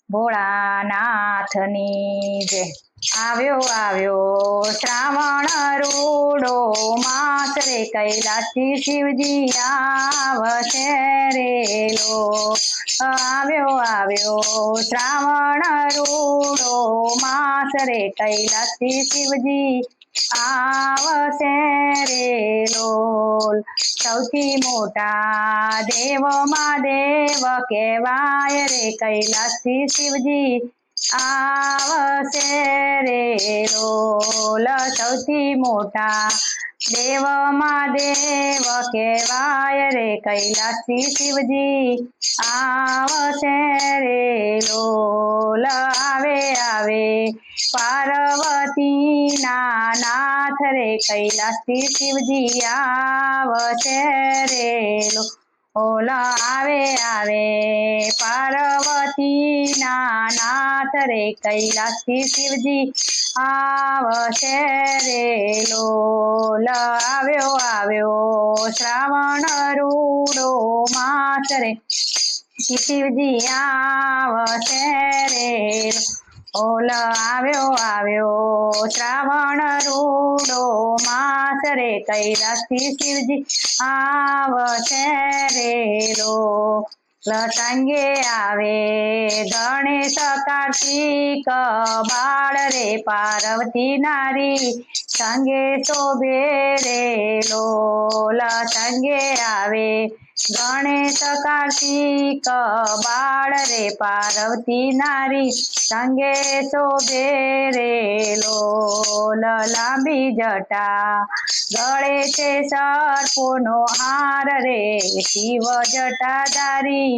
ભોળાનાથની જય। આવ્યો આવ્યો શ્રાવણ રૂડો માસ રે કૈલાસથી શિવજી આવશે રે લો। આવ્યો આવ્યો શ્રાવણ રૂડો માસ રે કૈલાસથી શિવજી આવશે રે લોલ। સૌથી મોટા દેવમાં દેવ કહેવાય રે કૈલાસથી શિવજી આવશે રે લોલ। સૌથી મોટા દેવમાં દેવ કહેવાય રે કૈલાસથી શિવજી આવશે રે લોલ। આવે આવે પાર્વતીના નાથ રે કૈલાસથી શિવજી આવશે રે લોલ। આવે આવે પાર્વતીના નાથ રે કૈલાસથી શિવજી આવશે રે લોલ। આવ્યો આવ્યો શ્રાવણ રૂડો માસ રે શિવજી આવશે રે લોલ। આવ્યો આવ્યો શ્રાવણ રૂડો માસ રે કૈલાસથી શિવજી આવશે રે લોલ। સંગે આવે ગણેશ કાર્તિક બાળ રે પાર્વતી નારી સંગે શોભે રે લોલ। સંગે આવે ગણેશ કાર્તિક બાળ રે પાર્વતી નારી સંગે શોભે રે લોલ। લાંબી જટા ગળે છે સર્પોનો હાર રે શિવ જટાધારી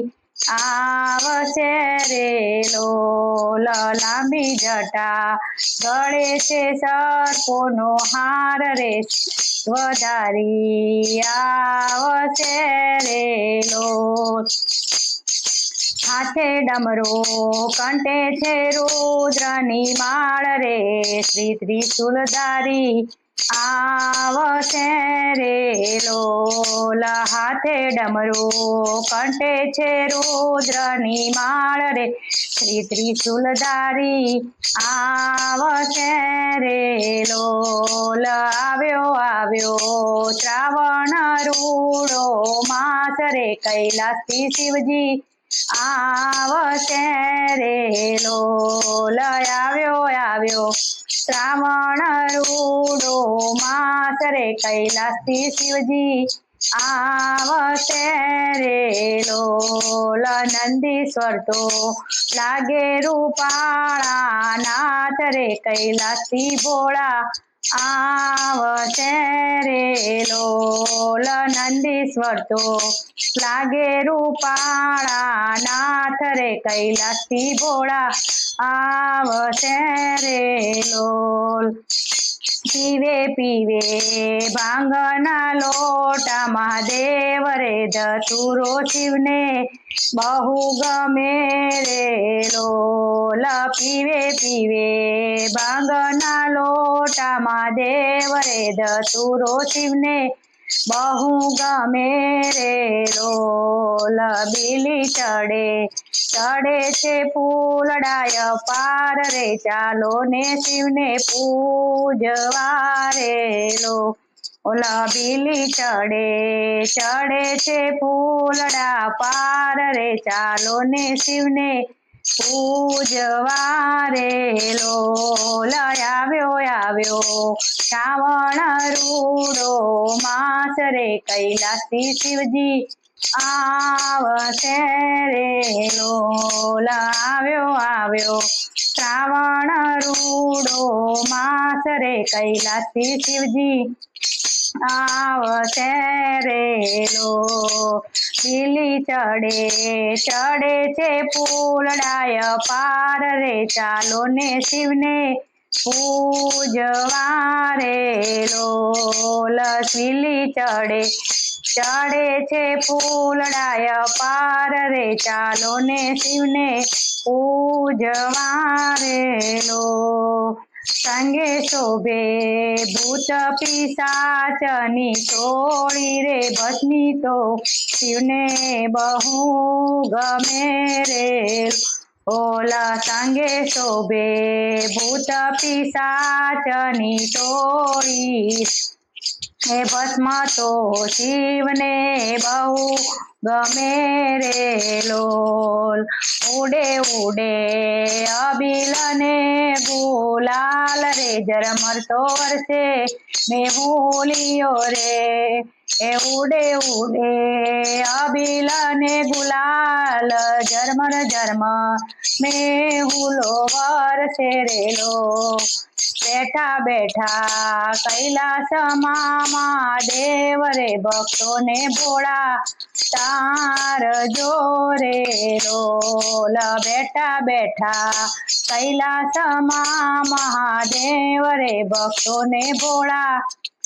આવશે રે લોલ। લાંબી જટા ગળે છે સર્પોનો હાર રે વધારી આવશે રે લોલ। હાથે ડમરો કંઠે છે રુદ્રની માળ રે શ્રી ત્રિશુલધારી આવશે રે લોલ। હાથે ડમરો કંઠે છે રુદ્રની માળ રે શ્રી ત્રિશુલધારી આવશે રે લોલ। આવ્યો આવ્યો શ્રાવણ રૂડો માસ રે કૈલાસથી શિવજી આવશે રે લોલ। આવ્યો આવ્યો શ્રાવણ રૂડો માસ રે કૈલાસથી શિવજી આવશે રે લોલ। નંદીશ્વર તો લાગે રૂપાળા નાથ રે કૈલાસથી ભોળા આવશે રે લોલ। નંદીશ્વર તો લાગે રૂપાળા નાથ રે કૈલાસથી ભોળા આવશે રે લોલ। પીવે પીવે ભાંગના લોટા મહાદેવ રે ધતુરો શિવને બહુ ગમે રે લોલ। પીવે પીવે ભાંગના લોટા મહાદેવ રે ધતુરો શિવને બહુ ગમે રે લોલ। બીલી ચડે ચડે છે ફૂલડાય પાર રે ચાલો ને શિવને પૂજવા રે લોલ। બીલી ચડે ચડે છે ફૂલડા પાર રે ચાલો ને શિવને પૂજવા રે લોલ। આવ્યો આવ્યો શ્રાવણ રૂડો માસ રે કૈલાસથી શિવજી આવશે રે લોલ। આવ્યો આવ્યો શ્રાવણ રૂડો માસ રે કૈલાસથી શિવજી આવશે રે લોલ। લીલી ચડે ચડે છે ફૂલડાય પાર રે ચાલો ને શિવને પૂજવા રે લોલ। લીલી ચડે ચડે છે ફૂલડાય પાર રે ચાલો ને શિવને પૂજવા રે લોલ। સંગે શોભે ભૂત પિશાચની ટોળી રે ભસ્મી તો શિવને બહુ ગમે રે ઓલા સાંગે શોભે ભૂત પિશાચની ટોળી હે ભસ્મ તો શિવને બહુ ગમે રે લોલ ઉડે ઉડે અબીલ ને ગુલાલ રે ઝરમરતો વરસે મેહુલિયો રે એ ઉડે ઉડે અબીલ ને ગુલાલ ઝરમર ઝરમર મેહુલો વરસે રે લો બેઠા બેઠા કૈલાસમાં મહાદેવ રે ભક્તોને ભોળા તાર જોરે લોલ બેઠા બેઠા કૈલાસમાં મહાદેવ રે ભક્તોને ભોળા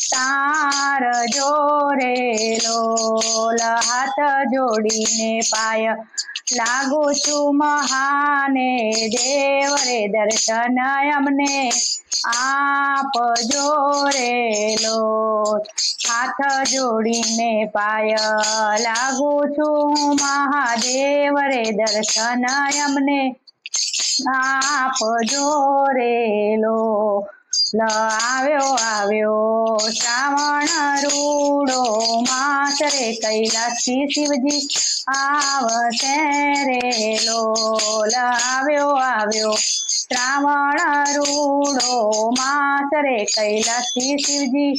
તાર જોરે લોલ હાથ જોડીને પાય લાગુ છું મહાને દેવ રે દર્શન અમને આપજો રે લોલ હાથ જોડીને પાય લાગુ છું મહાદેવ રે દર્શન અમને આપજો રે લોલ આવ્યો આવ્યો શ્રાવણ રૂડો માસ રે કૈલાસથી શિવજી આવશે રે લોલ આવ્યો આવ્યો શ્રાવણ રૂડો માસ રે કૈલાસથી શિવજી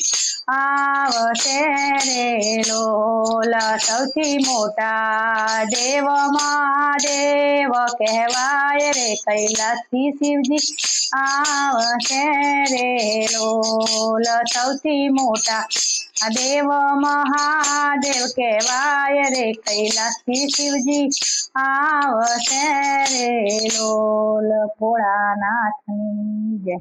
આવશે રે લોલ સૌથી મોટા દેવ મહાદેવ કહેવાય રે કૈલાસથી શિવજી આવશે રે લોલ સૌથી મોટા દેવ મહાદેવ કહેવાય રે કૈલાસથી શિવજી આવશે રે લોલ ભોળાનાથની જય.